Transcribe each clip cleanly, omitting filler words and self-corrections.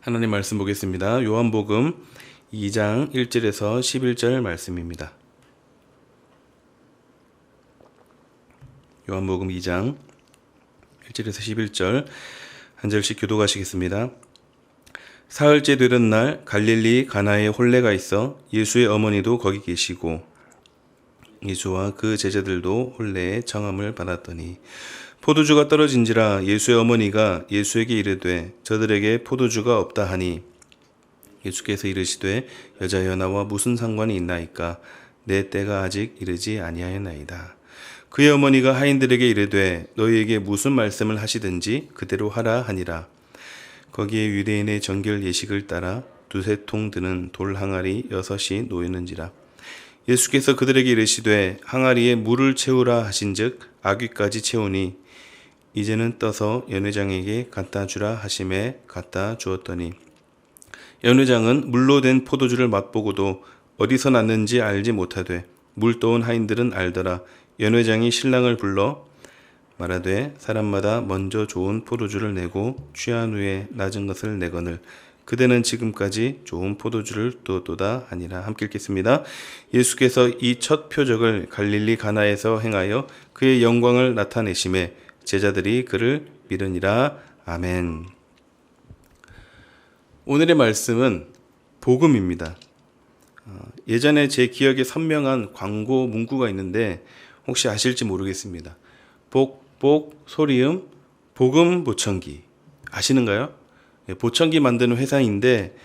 하나님 말씀 보겠습니다. 요한복음 2장 1절에서 11절 말씀입니다. 요한복음 2장 1절에서 11절 한 절씩 교독하시겠습니다. 사흘째 되던 날 갈릴리 가나에 혼례가 있어 예수의 어머니도 거기 계시고 예수와 그 제자들도 혼례의 청함을 받았더니 포도주가 떨어진지라 예수의 어머니가 예수에게 이르되 저들에게 포도주가 없다 하니 예수께서 이르시되 여자여 나와 무슨 상관이 있나이까 내 때가 아직 이르지 아니하였나이다. 그의 어머니가 하인들에게 이르되 너희에게 무슨 말씀을 하시든지 그대로 하라 하니라. 거기에 유대인의 정결 예식을 따라 두세 통 드는 돌 항아리 6이 놓였는지라. 예수께서 그들에게 이르시되 항아리에 물을 채우라 하신즉 아귀까지 채우니 이제는 떠서 연회장에게 갖다 주라 하심에 갖다 주었더니 연회장은 물로 된 포도주를 맛보고도 어디서 났는지 알지 못하되 물 떠온 하인들은 알더라. 연회장이 신랑을 불러 말하되 사람마다 먼저 좋은 포도주를 내고 취한 후에 낮은 것을 내거늘 그대는 지금까지 좋은 포도주를 두었도다 하니라. 함께 읽겠습니다. 예수께서 이 첫 표적을 갈릴리 가나에서 행하여 그의 영광을 나타내심에 제자들이 그를 믿으니라. 아멘. 오늘의 말씀은 복음입니다. 예전에 제 기억에 선명한 광고 문구가 있는데 혹시 아실지 모르겠습니다. 복복 소리음 복음 보청기 아시는가요? 보청기 만드는 회사인데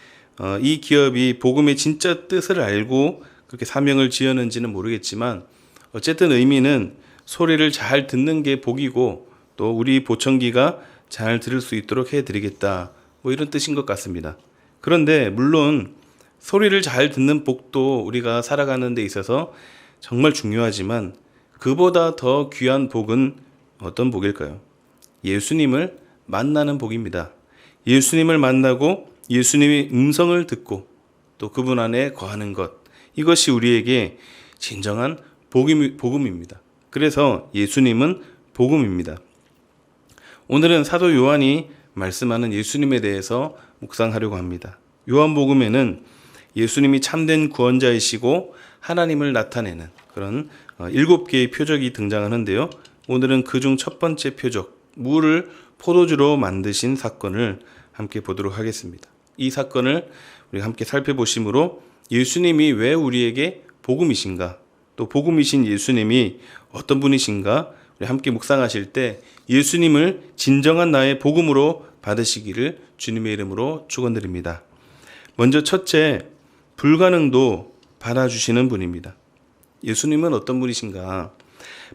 이 기업이 복음의 진짜 뜻을 알고 그렇게 사명을 지었는지는 모르겠지만 어쨌든 의미는 소리를 잘 듣는 게 복이고 또 우리 보청기가 잘 들을 수 있도록 해드리겠다 뭐 이런 뜻인 것 같습니다. 그런데 물론 소리를 잘 듣는 복도 우리가 살아가는 데 있어서 정말 중요하지만 그보다 더 귀한 복은 어떤 복일까요? 예수님을 만나는 복입니다. 예수님을 만나고 예수님의 음성을 듣고 또 그분 안에 거하는 것, 이것이 우리에게 진정한 복음입니다. 그래서 예수님은 복음입니다. 오늘은 사도 요한이 말씀하는 예수님에 대해서 묵상하려고 합니다. 요한복음에는 예수님이 참된 구원자이시고 하나님을 나타내는 그런 7개의 표적이 등장하는데요. 오늘은 그중 첫 번째 표적, 물을 포도주로 만드신 사건을 함께 보도록 하겠습니다. 이 사건을 우리가 함께 살펴보심으로 예수님이 왜 우리에게 복음이신가, 또 복음이신 예수님이 어떤 분이신가 우리 함께 묵상하실 때 예수님을 진정한 나의 복음으로 받으시기를 주님의 이름으로 축원드립니다. 먼저 첫째, 불가능도 받아주시는 분입니다. 예수님은 어떤 분이신가?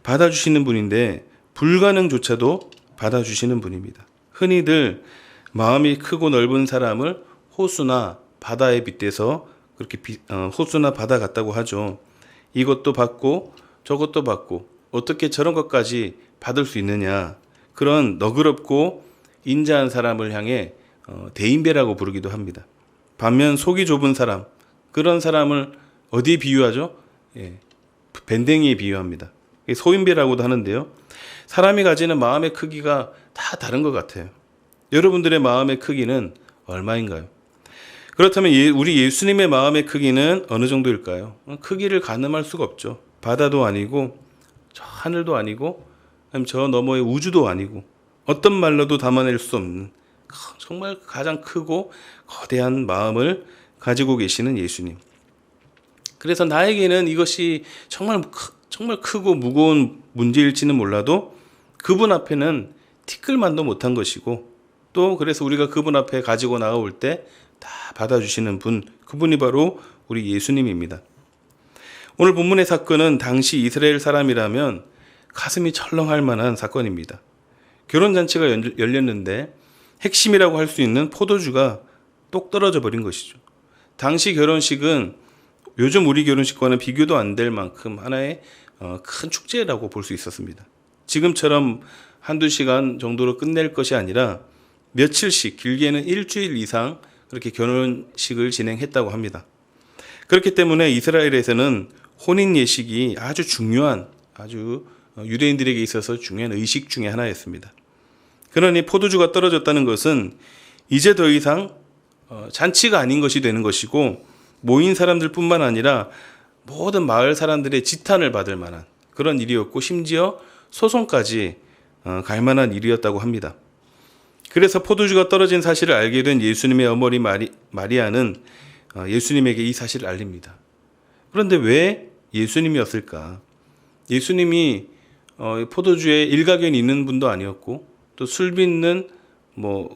받아주시는 분인데 불가능조차도 받아주시는 분입니다. 흔히들 마음이 크고 넓은 사람을 호수나 바다에 빗대서 그렇게 호수나 바다 같다고 하죠. 이것도 받고 저것도 받고 어떻게 저런 것까지 받을 수 있느냐, 그런 너그럽고 인자한 사람을 향해 대인배라고 부르기도 합니다. 반면 속이 좁은 사람, 그런 사람을 어디에 비유하죠? 밴댕이에 비유합니다. 소인배라고도 하는데요. 사람이 가지는 마음의 크기가 다 다른 것 같아요. 여러분들의 마음의 크기는 얼마인가요? 그렇다면 우리 예수님의 마음의 크기는 어느 정도일까요? 크기를 가늠할 수가 없죠. 바다도 아니고 저 하늘도 아니고 저 너머의 우주도 아니고 어떤 말로도 담아낼 수 없는 정말 가장 크고 거대한 마음을 가지고 계시는 예수님. 그래서 나에게는 이것이 정말 크고 무거운 문제일지는 몰라도 그분 앞에는 티끌만도 못한 것이고 또 그래서 우리가 그분 앞에 가지고 나올 때 다 받아주시는 분, 그분이 바로 우리 예수님입니다. 오늘 본문의 사건은 당시 이스라엘 사람이라면 가슴이 철렁할 만한 사건입니다. 결혼잔치가 열렸는데 핵심이라고 할 수 있는 포도주가 똑 떨어져 버린 것이죠. 당시 결혼식은 요즘 우리 결혼식과는 비교도 안 될 만큼 하나의 큰 축제라고 볼 수 있었습니다. 지금처럼 한두 시간 정도로 끝낼 것이 아니라 며칠씩, 길게는 일주일 이상 그렇게 결혼식을 진행했다고 합니다. 그렇기 때문에 이스라엘에서는 혼인 예식이 아주 중요한, 아주 유대인들에게 있어서 중요한 의식 중에 하나였습니다. 그러니 포도주가 떨어졌다는 것은 이제 더 이상 잔치가 아닌 것이 되는 것이고, 모인 사람들뿐만 아니라 모든 마을 사람들의 지탄을 받을 만한 그런 일이었고, 심지어 소송까지 갈 만한 일이었다고 합니다. 그래서 포도주가 떨어진 사실을 알게 된 예수님의 어머니 마리아는 예수님에게 이 사실을 알립니다. 그런데 왜 예수님이었을까? 예수님이 포도주에 일가견이 있는 분도 아니었고, 또 술 빚는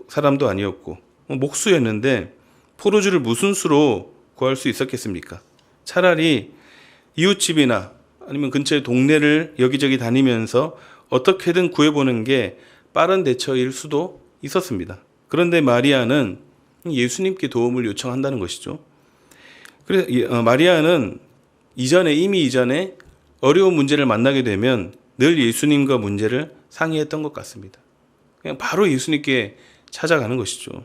사람도 아니었고, 목수였는데 포도주를 무슨 수로 구할 수 있었겠습니까? 차라리 이웃집이나 아니면 근처의 동네를 여기저기 다니면서 어떻게든 구해보는 게 빠른 대처일 수도 있었습니다. 그런데 마리아는 예수님께 도움을 요청한다는 것이죠. 그래서 마리아는 이미 이전에 어려운 문제를 만나게 되면 늘 예수님과 문제를 상의했던 것 같습니다. 그냥 바로 예수님께 찾아가는 것이죠.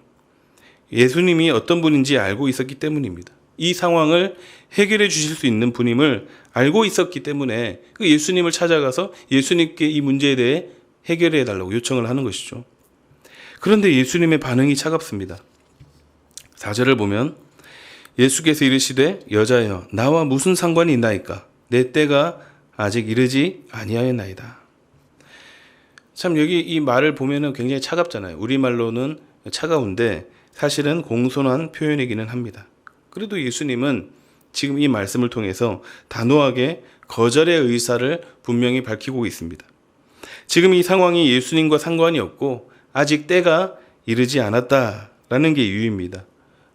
예수님이 어떤 분인지 알고 있었기 때문입니다. 이 상황을 해결해 주실 수 있는 분임을 알고 있었기 때문에 그 예수님을 찾아가서 예수님께 이 문제에 대해 해결해 달라고 요청을 하는 것이죠. 그런데 예수님의 반응이 차갑습니다. 4절을 보면 예수께서 이르시되 여자여 나와 무슨 상관이 있나이까 내 때가 아직 이르지 아니하였나이다. 참 여기 이 말을 보면은 굉장히 차갑잖아요. 우리말로는 차가운데 사실은 공손한 표현이기는 합니다. 그래도 예수님은 지금 이 말씀을 통해서 단호하게 거절의 의사를 분명히 밝히고 있습니다. 지금 이 상황이 예수님과 상관이 없고 아직 때가 이르지 않았다라는 게 이유입니다.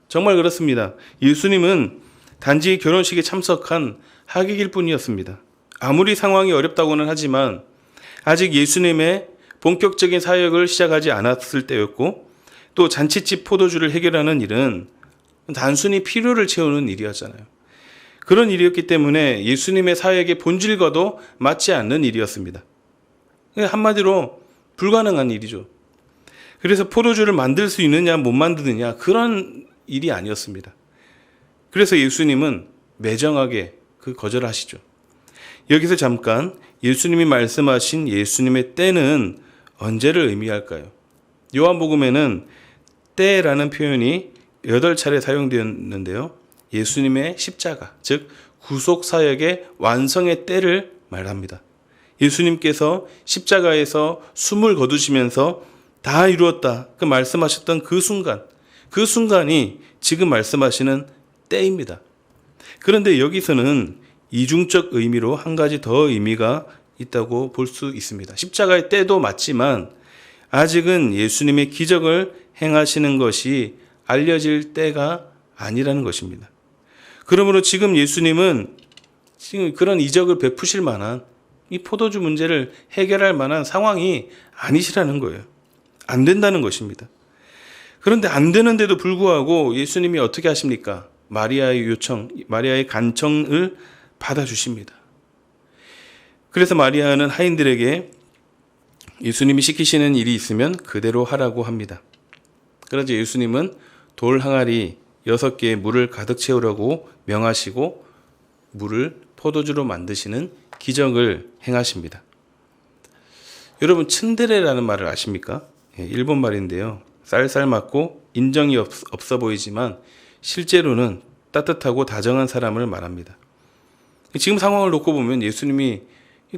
정말 그렇습니다. 예수님은 단지 결혼식에 참석한 하객일 뿐이었습니다. 아무리 상황이 어렵다고는 하지만 아직 예수님의 본격적인 사역을 시작하지 않았을 때였고, 또 잔치집 포도주를 해결하는 일은 단순히 필요를 채우는 일이었잖아요. 그런 일이었기 때문에 예수님의 사역의 본질과도 맞지 않는 일이었습니다. 한마디로 불가능한 일이죠. 그래서 포도주를 만들 수 있느냐 못 만드느냐 그런 일이 아니었습니다. 그래서 예수님은 매정하게 거절하시죠. 여기서 잠깐 예수님이 말씀하신 예수님의 때는 언제를 의미할까요? 요한복음에는 때라는 표현이 8차례 사용되었는데요. 예수님의 십자가, 즉 구속사역의 완성의 때를 말합니다. 예수님께서 십자가에서 숨을 거두시면서 다 이루었다 그 말씀하셨던 그 순간이 지금 말씀하시는 때입니다. 그런데 여기서는 이중적 의미로 한 가지 더 의미가 있다고 볼 수 있습니다. 십자가의 때도 맞지만 아직은 예수님의 기적을 행하시는 것이 알려질 때가 아니라는 것입니다. 그러므로 지금 예수님은 지금 그런 이적을 베푸실 만한 이 포도주 문제를 해결할 만한 상황이 아니시라는 거예요. 안 된다는 것입니다. 그런데 안 되는데도 불구하고 예수님이 어떻게 하십니까? 마리아의 요청, 마리아의 간청을 받아주십니다. 그래서 마리아는 하인들에게 예수님이 시키시는 일이 있으면 그대로 하라고 합니다. 그러자 예수님은 돌 항아리 6개의 물을 가득 채우라고 명하시고 물을 포도주로 만드시는 기적을 행하십니다. 여러분 츤데레라는 말을 아십니까? 일본 말인데요. 쌀쌀 맞고 인정이 없어 보이지만 실제로는 따뜻하고 다정한 사람을 말합니다. 지금 상황을 놓고 보면 예수님이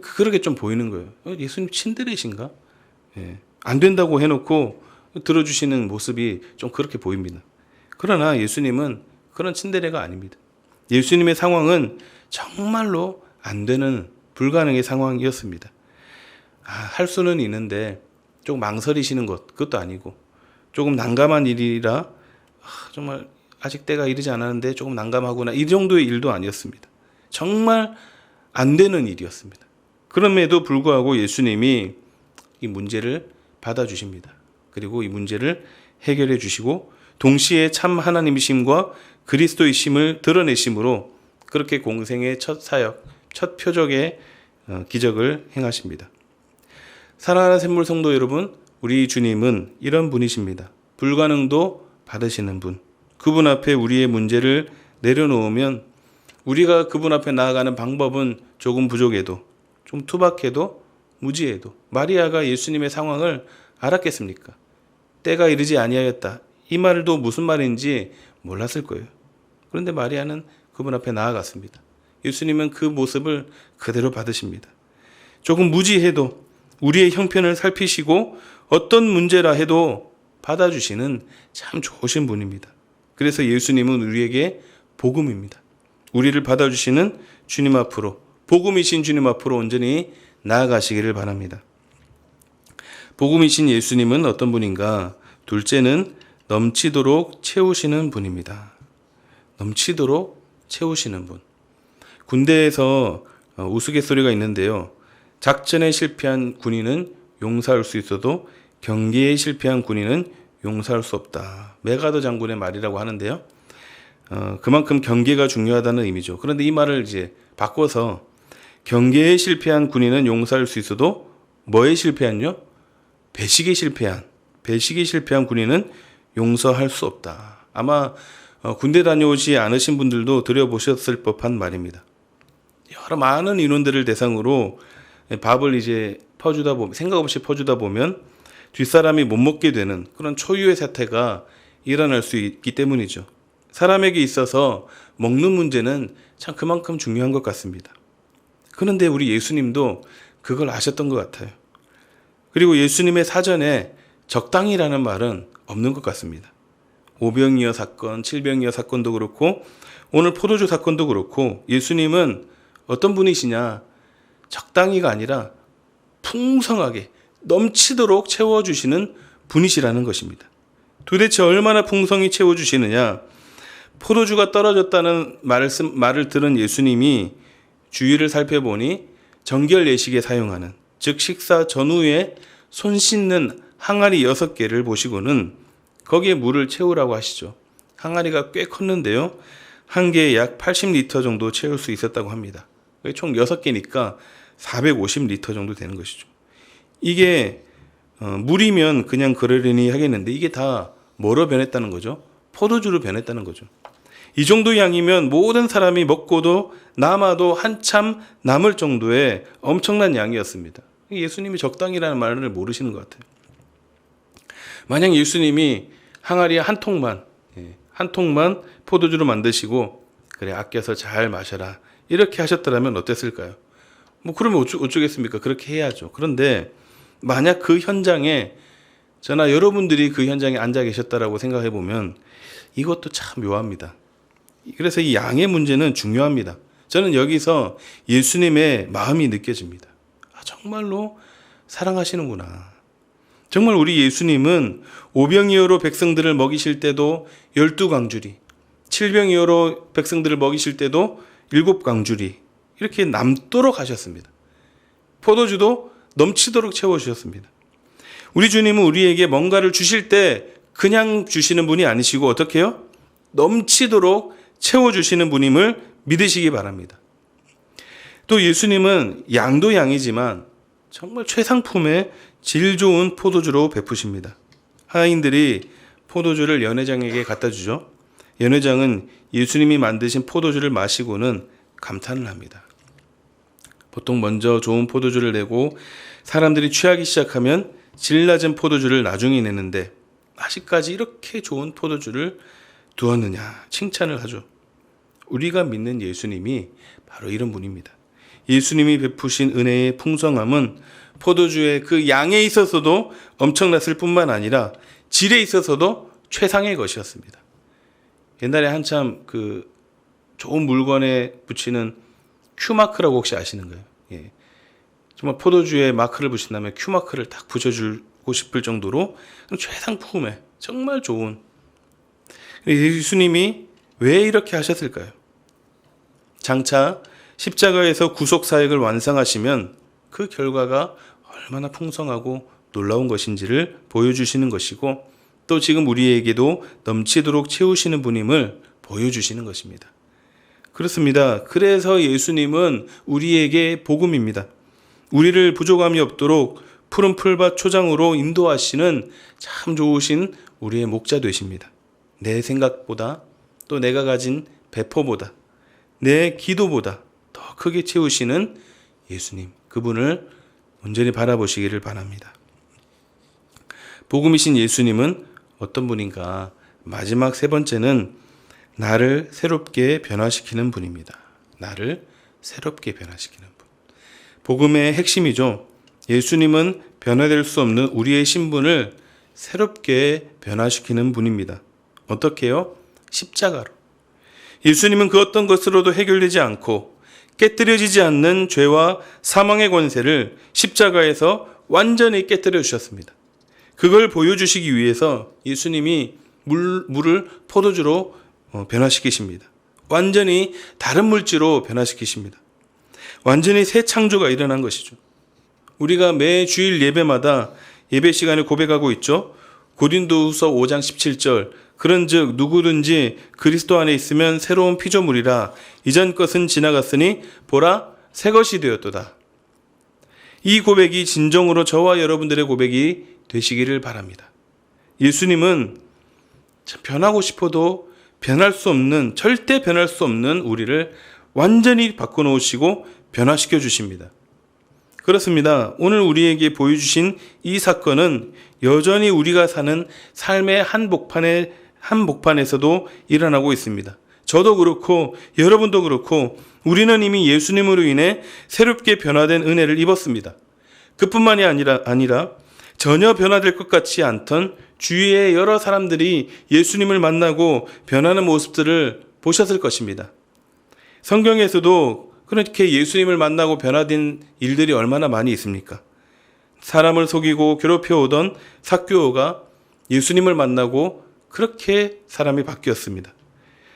그렇게 좀 보이는 거예요. 예수님 츤데레신가? 안 된다고 해놓고 들어주시는 모습이 좀 그렇게 보입니다. 그러나 예수님은 그런 츤데레가 아닙니다. 예수님의 상황은 정말로 안 되는 불가능의 상황이었습니다. 할 수는 있는데 조금 망설이시는 그것도 아니고 조금 난감한 일이라 정말 아직 때가 이르지 않았는데 조금 난감하구나 이 정도의 일도 아니었습니다. 정말 안 되는 일이었습니다. 그럼에도 불구하고 예수님이 이 문제를 받아주십니다. 그리고 이 문제를 해결해 주시고 동시에 참 하나님이심과 그리스도이심을 드러내심으로 그렇게 공생의 첫 사역, 첫 표적의 기적을 행하십니다. 사랑하는 샘물 성도 여러분, 우리 주님은 이런 분이십니다. 불가능도 받으시는 분. 그분 앞에 우리의 문제를 내려놓으면 우리가 그분 앞에 나아가는 방법은 조금 부족해도, 좀 투박해도, 무지해도 마리아가 예수님의 상황을 알았겠습니까? 때가 이르지 아니하였다. 이 말도 무슨 말인지 몰랐을 거예요. 그런데 마리아는 그분 앞에 나아갔습니다. 예수님은 그 모습을 그대로 받으십니다. 조금 무지해도 우리의 형편을 살피시고 어떤 문제라 해도 받아주시는 참 좋으신 분입니다. 그래서 예수님은 우리에게 복음입니다. 우리를 받아주시는 주님 앞으로, 복음이신 주님 앞으로 온전히 나아가시기를 바랍니다. 복음이신 예수님은 어떤 분인가? 둘째는 넘치도록 채우시는 분입니다. 넘치도록 채우시는 분. 군대에서 우스갯소리가 있는데요. 작전에 실패한 군인은 용서할 수 있어도 경계에 실패한 군인은 용서할 수 없다. 메가더 장군의 말이라고 하는데요. 그만큼 경계가 중요하다는 의미죠. 그런데 이 말을 이제 바꿔서 경계에 실패한 군인은 용서할 수 있어도 뭐에 실패한요? 배식에 실패한 군인은 용서할 수 없다. 아마 군대 다녀오지 않으신 분들도 들어보셨을 법한 말입니다. 여러 많은 인원들을 대상으로 밥을 이제 퍼주다 보면, 생각 없이 퍼주다 보면 뒷사람이 못 먹게 되는 그런 초유의 사태가 일어날 수 있기 때문이죠. 사람에게 있어서 먹는 문제는 참 그만큼 중요한 것 같습니다. 그런데 우리 예수님도 그걸 아셨던 것 같아요. 그리고 예수님의 사전에 적당이라는 말은 없는 것 같습니다. 오병이어 사건, 칠병이어 사건도 그렇고 오늘 포도주 사건도 그렇고 예수님은 어떤 분이시냐? 적당히가 아니라 풍성하게 넘치도록 채워주시는 분이시라는 것입니다. 도대체 얼마나 풍성히 채워주시느냐? 포도주가 떨어졌다는 말을 들은 예수님이 주위를 살펴보니 정결 예식에 사용하는, 즉 식사 전후에 손 씻는 항아리 6개를 보시고는 거기에 물을 채우라고 하시죠. 항아리가 꽤 컸는데요. 한 개에 약 80리터 정도 채울 수 있었다고 합니다. 총 6개니까 450리터 정도 되는 것이죠. 이게 물이면 그냥 그러려니 하겠는데 이게 다 뭐로 변했다는 거죠? 포도주로 변했다는 거죠. 이 정도 양이면 모든 사람이 먹고도 남아도 한참 남을 정도의 엄청난 양이었습니다. 예수님이 적당이라는 말을 모르시는 것 같아요. 만약 예수님이 항아리에 한 통만 포도주로 만드시고 그래 아껴서 잘 마셔라 이렇게 하셨더라면 어땠을까요? 그러면 어쩌겠습니까? 그렇게 해야죠. 그런데 만약 그 현장에 저나 여러분들이 그 현장에 앉아 계셨다라고 생각해 보면 이것도 참 묘합니다. 그래서 이 양의 문제는 중요합니다. 저는 여기서 예수님의 마음이 느껴집니다. 정말로 사랑하시는구나. 정말 우리 예수님은 오병이어로 백성들을 먹이실 때도 12광주리, 7병이어로 백성들을 먹이실 때도 7광주리 이렇게 남도록 하셨습니다. 포도주도 넘치도록 채워주셨습니다. 우리 주님은 우리에게 뭔가를 주실 때 그냥 주시는 분이 아니시고 어떻게 해요? 넘치도록 채워주시는 분임을 믿으시기 바랍니다. 또 예수님은 양도 양이지만 정말 최상품의 질 좋은 포도주로 베푸십니다. 하인들이 포도주를 연회장에게 갖다 주죠. 연회장은 예수님이 만드신 포도주를 마시고는 감탄을 합니다. 보통 먼저 좋은 포도주를 내고 사람들이 취하기 시작하면 질 낮은 포도주를 나중에 내는데 아직까지 이렇게 좋은 포도주를 두었느냐 칭찬을 하죠. 우리가 믿는 예수님이 바로 이런 분입니다. 예수님이 베푸신 은혜의 풍성함은 포도주의 그 양에 있어서도 엄청났을 뿐만 아니라 질에 있어서도 최상의 것이었습니다. 옛날에 한참 그 좋은 물건에 붙이는 큐마크라고 혹시 아시는가요? 예. 정말 포도주에 마크를 붙인다면 큐마크를 딱 붙여주고 싶을 정도로 최상품의 정말 좋은 예수님이 왜 이렇게 하셨을까요? 장차 십자가에서 구속 사역을 완성하시면 그 결과가 얼마나 풍성하고 놀라운 것인지를 보여주시는 것이고 또 지금 우리에게도 넘치도록 채우시는 분임을 보여주시는 것입니다. 그렇습니다. 그래서 예수님은 우리에게 복음입니다. 우리를 부족함이 없도록 푸른 풀밭 초장으로 인도하시는 참 좋으신 우리의 목자 되십니다. 내 생각보다 또 내가 가진 배포보다 내 기도보다 더 크게 채우시는 예수님, 그분을 온전히 바라보시기를 바랍니다. 복음이신 예수님은 어떤 분인가? 마지막 세 번째는 나를 새롭게 변화시키는 분입니다. 나를 새롭게 변화시키는 분. 복음의 핵심이죠. 예수님은 변화될 수 없는 우리의 신분을 새롭게 변화시키는 분입니다. 어떻게요? 십자가로. 예수님은 그 어떤 것으로도 해결되지 않고 깨뜨려지지 않는 죄와 사망의 권세를 십자가에서 완전히 깨뜨려 주셨습니다. 그걸 보여주시기 위해서 예수님이 물을 포도주로 변화시키십니다. 완전히 다른 물질로 변화시키십니다. 완전히 새 창조가 일어난 것이죠. 우리가 매 주일 예배마다 예배 시간에 고백하고 있죠. 고린도후서 5장 17절 그런즉 누구든지 그리스도 안에 있으면 새로운 피조물이라 이전 것은 지나갔으니 보라 새 것이 되었도다. 이 고백이 진정으로 저와 여러분들의 고백이 되시기를 바랍니다. 예수님은 변하고 싶어도 변할 수 없는, 절대 변할 수 없는 우리를 완전히 바꿔놓으시고 변화시켜 주십니다. 그렇습니다. 오늘 우리에게 보여주신 이 사건은 여전히 우리가 사는 삶의 한복판에서도 일어나고 있습니다. 저도 그렇고 여러분도 그렇고 우리는 이미 예수님으로 인해 새롭게 변화된 은혜를 입었습니다. 그뿐만이 아니라 전혀 변화될 것 같지 않던 주위의 여러 사람들이 예수님을 만나고 변하는 모습들을 보셨을 것입니다. 성경에서도 그렇게 예수님을 만나고 변화된 일들이 얼마나 많이 있습니까? 사람을 속이고 괴롭혀오던 삭개오가 예수님을 만나고 그렇게 사람이 바뀌었습니다.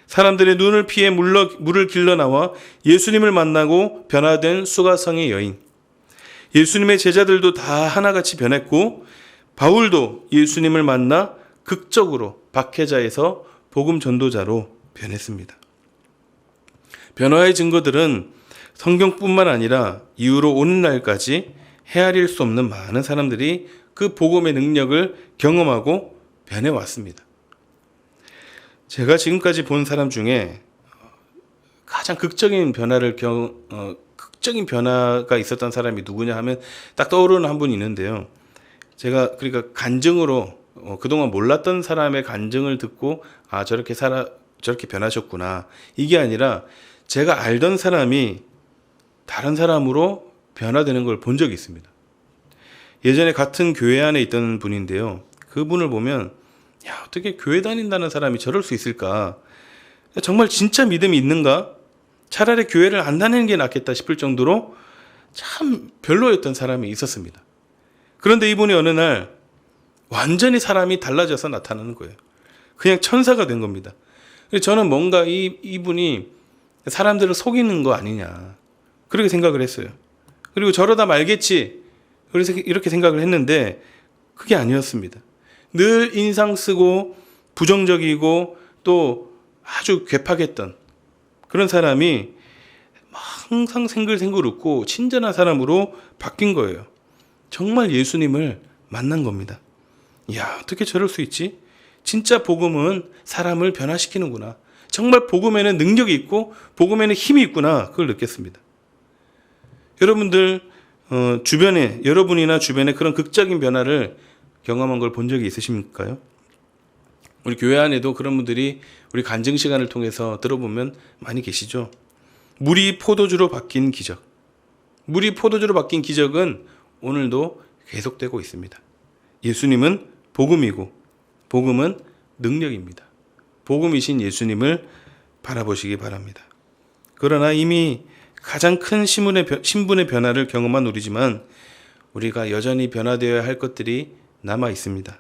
사람들의 눈을 피해 물을 길러 나와 예수님을 만나고 변화된 수가성의 여인. 예수님의 제자들도 다 하나같이 변했고 바울도 예수님을 만나 극적으로 박해자에서 복음 전도자로 변했습니다. 변화의 증거들은 성경뿐만 아니라 이후로 오는 날까지 헤아릴 수 없는 많은 사람들이 그 복음의 능력을 경험하고 변해왔습니다. 제가 지금까지 본 사람 중에 가장 극적인 변화가 있었던 사람이 누구냐 하면 딱 떠오르는 한 분이 있는데요. 제가 그러니까 간증으로 그동안 몰랐던 사람의 간증을 듣고 저렇게 변하셨구나. 이게 아니라 제가 알던 사람이 다른 사람으로 변화되는 걸 본 적이 있습니다. 예전에 같은 교회 안에 있던 분인데요. 그분을 보면 어떻게 교회 다닌다는 사람이 저럴 수 있을까? 정말 진짜 믿음이 있는가? 차라리 교회를 안 다니는 게 낫겠다 싶을 정도로 참 별로였던 사람이 있었습니다. 그런데 이분이 어느 날 완전히 사람이 달라져서 나타나는 거예요. 그냥 천사가 된 겁니다. 저는 뭔가 이분이 사람들을 속이는 거 아니냐 그렇게 생각을 했어요. 그리고 저러다 말겠지 그래서 이렇게 생각을 했는데 그게 아니었습니다. 늘 인상 쓰고 부정적이고 또 아주 괴팍했던 그런 사람이 항상 생글생글 웃고 친절한 사람으로 바뀐 거예요. 정말 예수님을 만난 겁니다. 어떻게 저럴 수 있지? 진짜 복음은 사람을 변화시키는구나. 정말 복음에는 능력이 있고 복음에는 힘이 있구나. 그걸 느꼈습니다. 여러분들 여러분이나 주변에 그런 극적인 변화를 경험한 걸 본 적이 있으십니까요? 우리 교회 안에도 그런 분들이 우리 간증 시간을 통해서 들어보면 많이 계시죠. 물이 포도주로 바뀐 기적. 물이 포도주로 바뀐 기적은 오늘도 계속되고 있습니다. 예수님은 복음이고 복음은 능력입니다. 복음이신 예수님을 바라보시기 바랍니다. 그러나 이미 가장 큰 신분의 변화를 경험한 우리지만 우리가 여전히 변화되어야 할 것들이 남아 있습니다.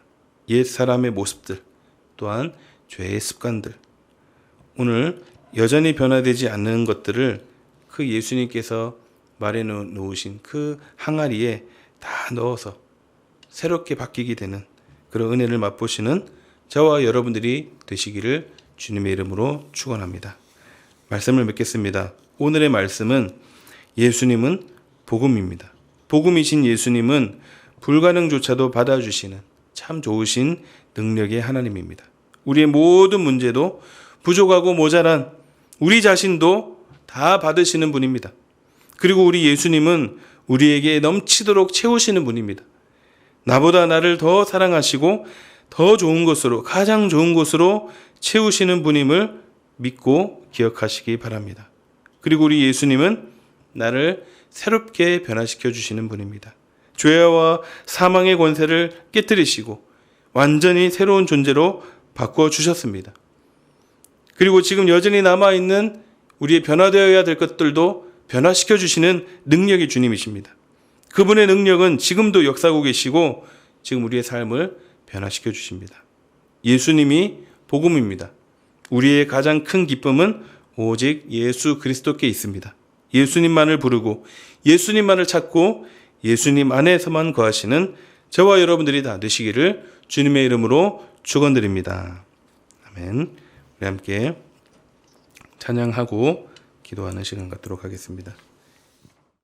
옛 사람의 모습들, 또한 죄의 습관들. 오늘 여전히 변화되지 않는 것들을 그 예수님께서 말해 놓으신 그 항아리에 다 넣어서 새롭게 바뀌게 되는 그런 은혜를 맛보시는 저와 여러분들이 되시기를 주님의 이름으로 축원합니다. 말씀을 맺겠습니다. 오늘의 말씀은 예수님은 복음입니다. 복음이신 예수님은 불가능조차도 받아주시는 참 좋으신 능력의 하나님입니다. 우리의 모든 문제도 부족하고 모자란 우리 자신도 다 받으시는 분입니다. 그리고 우리 예수님은 우리에게 넘치도록 채우시는 분입니다. 나보다 나를 더 사랑하시고 더 좋은 것으로, 가장 좋은 것으로 채우시는 분임을 믿고 기억하시기 바랍니다. 그리고 우리 예수님은 나를 새롭게 변화시켜 주시는 분입니다. 죄와 사망의 권세를 깨뜨리시고 완전히 새로운 존재로 바꿔 주셨습니다. 그리고 지금 여전히 남아있는 우리의 변화되어야 될 것들도 변화시켜 주시는 능력이 주님이십니다. 그분의 능력은 지금도 역사하고 계시고 지금 우리의 삶을 변화시켜 주십니다. 예수님이 복음입니다. 우리의 가장 큰 기쁨은 오직 예수 그리스도께 있습니다. 예수님만을 부르고 예수님만을 찾고 예수님 안에서만 거하시는 저와 여러분들이 다 되시기를 주님의 이름으로 축원드립니다. 아멘. 우리 함께 찬양하고 기도하는 시간 갖도록 하겠습니다.